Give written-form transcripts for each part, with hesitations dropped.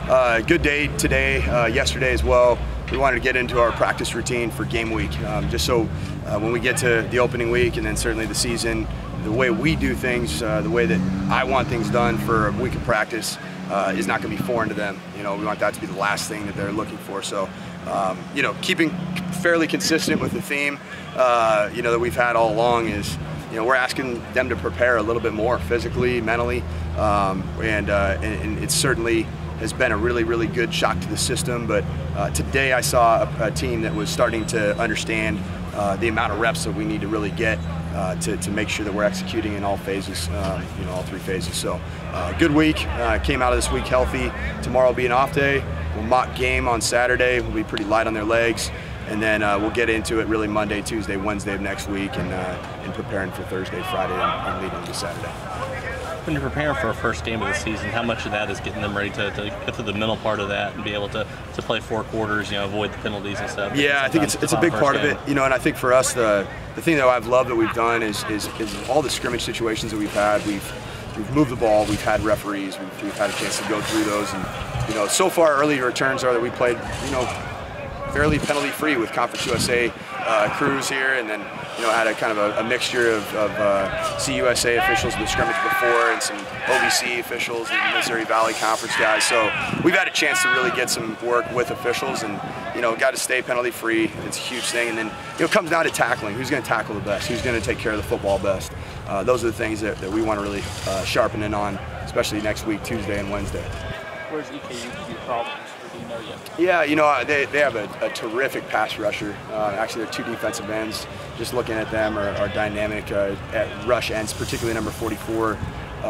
Good day today, yesterday as well. We wanted to get into our practice routine for game week, just so when we get to the opening week and then certainly the season, the way we do things, the way that I want things done for a week of practice is not going to be foreign to them. You know, we want that to be the last thing that they're looking for. So, you know, keeping fairly consistent with the theme, you know, that we've had all along is, you know, we're asking them to prepare a little bit more physically, mentally, and it certainly has been a really good shock to the system. But today I saw a team that was starting to understand the amount of reps that we need to really get to make sure that we're executing in all phases, you know, all three phases. So good week, came out of this week healthy. Tomorrow will be an off day. We'll mock game on Saturday. We'll be pretty light on their legs. And then we'll get into it really Monday, Tuesday, Wednesday of next week, and preparing for Thursday, Friday, and leading into Saturday. When you're preparing for a first game of the season, how much of that is getting them ready to get to the mental part of that and be able to play 4 quarters, you know, avoid the penalties and stuff? Yeah, I think it's a big part of it, you know, and I think for us the thing that I've loved that we've done is all the scrimmage situations that we've had. We've moved the ball, we've had referees, we've had a chance to go through those, and you know, so far early returns are that we played, you know, fairly penalty-free with Conference USA crews here, and then, you know, had a kind of a mixture of CUSA officials in the scrimmage before and some OVC officials and Missouri Valley Conference guys. So we've had a chance to really get some work with officials, and, you know, got to stay penalty-free. It's a huge thing. And then, you know, it comes down to tackling. Who's going to tackle the best? Who's going to take care of the football best? Those are the things that we want to really sharpen in on, especially next week, Tuesday and Wednesday. Where's EKU give you problems? Do you know yet? Yeah, you know, they have a terrific pass rusher. Actually, they're 2 defensive ends. Just looking at them are dynamic at rush ends, particularly number 44.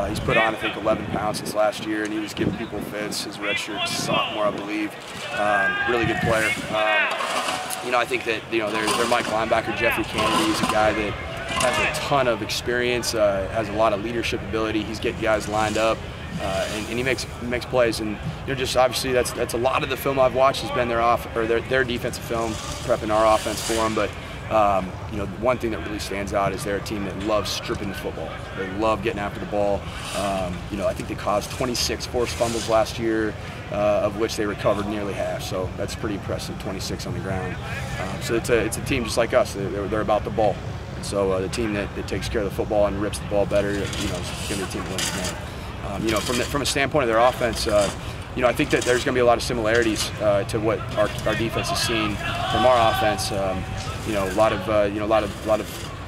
He's put on, I think, 11 pounds since last year, and he was giving people fits. His redshirt sophomore, I believe. Really good player. You know, I think that, you know, their Mike linebacker, Jeffrey Kennedy, is a guy that has a ton of experience, has a lot of leadership ability. He's getting guys lined up. And he makes plays, and, you know, just obviously that's a lot of the film I've watched has been their defensive film, prepping our offense for them. But you know, one thing that really stands out is they're a team that loves stripping the football. They love getting after the ball. You know, I think they caused 26 forced fumbles last year, of which they recovered nearly half. So that's pretty impressive, 26 on the ground. So it's a team just like us. They're about the ball. And so the team that takes care of the football and rips the ball better, you know, is going to be a team that wins the game. You know, from a standpoint of their offense, you know, I think that there's going to be a lot of similarities to what our defense has seen from our offense. You know, a lot of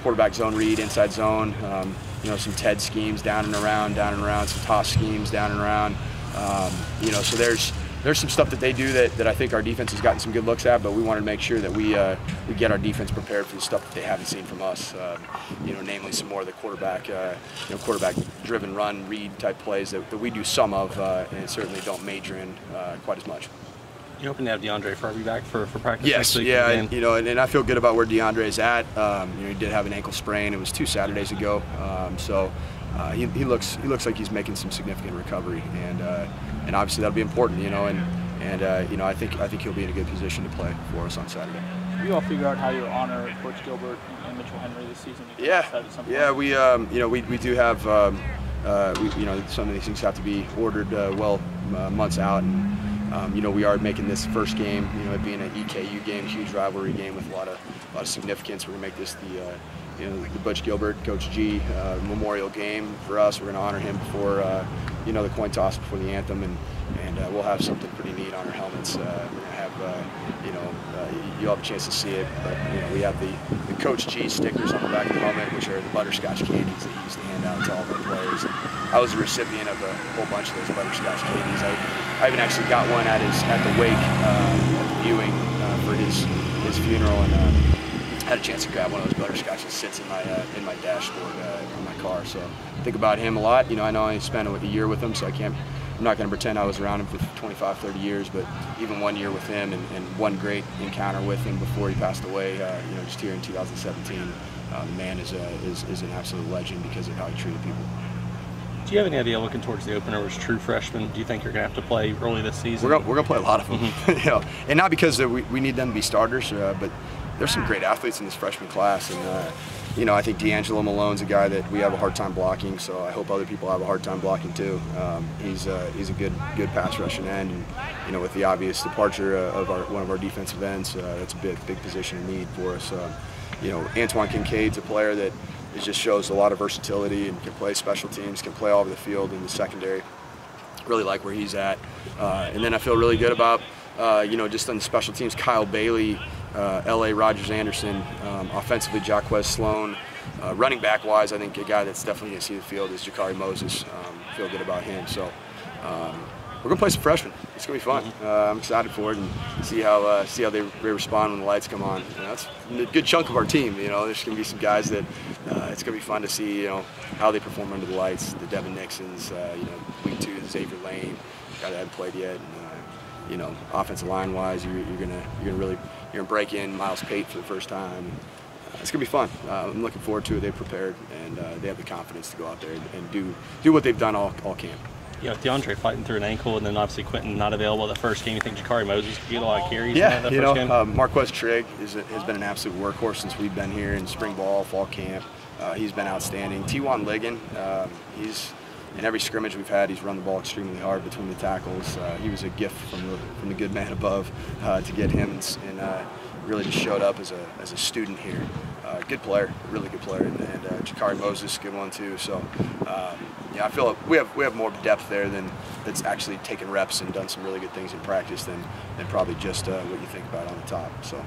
quarterback zone read, inside zone. You know, some TED schemes down and around, some toss schemes down and around. You know, so there's some stuff that they do that I think our defense has gotten some good looks at, but we want to make sure that we get our defense prepared for the stuff that they haven't seen from us. You know, namely some more of the quarterback-driven run, read type plays that we do some of, and certainly don't major in quite as much. You hoping to have DeAndre Farby back for practice? Yes, yeah, you know, and I feel good about where DeAndre is at. You know, he did have an ankle sprain. It was 2 Saturdays ago, so he looks like he's making some significant recovery, and obviously that'll be important, you know, and you know, I think he'll be in a good position to play for us on Saturday. You all figure out how you honor Coach Gilbert and Mitchell Henry this season? Yeah, we you know, we do have you know, some of these things have to be ordered months out, and you know, we are making this first game, you know, it being an EKU game, huge rivalry game with a lot of significance. We're gonna make this the you know, the Butch Gilbert, Coach G memorial game for us. We're going to honor him before, you know, the coin toss before the anthem, and we'll have something pretty neat on our helmets. We're going to have, you know, you'll have a chance to see it, but, you know, we have the Coach G stickers on the back of the helmet, which are the butterscotch candies that he used to hand out to all of our players. And I was a recipient of a whole bunch of those butterscotch candies. I even actually got one at the wake, at the viewing for his funeral, and had a chance to grab one of those butterscotch that sits in my dashboard in my car. So I think about him a lot. You know, I know I spent a year with him, so I'm not going to pretend I was around him for 25, 30 years, but even 1 year with him and one great encounter with him before he passed away, you know, just here in 2017, the man is an absolute legend because of how he treated people. Do you have any idea, looking towards the opener as true freshmen, do you think you're going to have to play early this season? We're going to play a lot of them, you know, and not because we need them to be starters, but there's some great athletes in this freshman class, and you know, I think D'Angelo Malone's a guy that we have a hard time blocking, so I hope other people have a hard time blocking too. He's a good pass rushing end, and you know, with the obvious departure of one of our defensive ends, that's a big position of need for us. You know, Antoine Kincaid's a player that just shows a lot of versatility and can play special teams, can play all over the field in the secondary. Really like where he's at, and then I feel really good about you know, just on the special teams, Kyle Bailey, L.A. Rogers-Anderson, offensively Jaquez Sloan. Running back wise, I think a guy that's definitely going to see the field is Jakari Moses. Feel good about him. So we're going to play some freshmen. It's going to be fun. I'm excited for it and see how they respond when the lights come on. You know, that's a good chunk of our team. You know, there's going to be some guys that it's going to be fun to see, you know, how they perform under the lights. The Devin Nixons, you know, week 2, Xavier Lane, guy that hasn't played yet. And, you know, offensive line wise, you're gonna break in Miles Pate for the first time. It's gonna be fun. I'm looking forward to it. They're prepared and they have the confidence to go out there and do what they've done all camp. Yeah, with DeAndre fighting through an ankle and then obviously Quentin not available the first game, you think Jakari Moses could get a lot of carries? Yeah, in that you first know, game? Marquez Trigg has been an absolute workhorse since we've been here in spring ball, fall camp. He's been outstanding. T1 Ligon, he's in every scrimmage we've had, he's run the ball extremely hard between the tackles. He was a gift from the good man above to get him, and really just showed up as a student here. Good player, really good player, and Jakari Moses, good one too. So yeah, I feel like we have more depth there that's actually taken reps and done some really good things in practice than probably just what you think about on the top. So.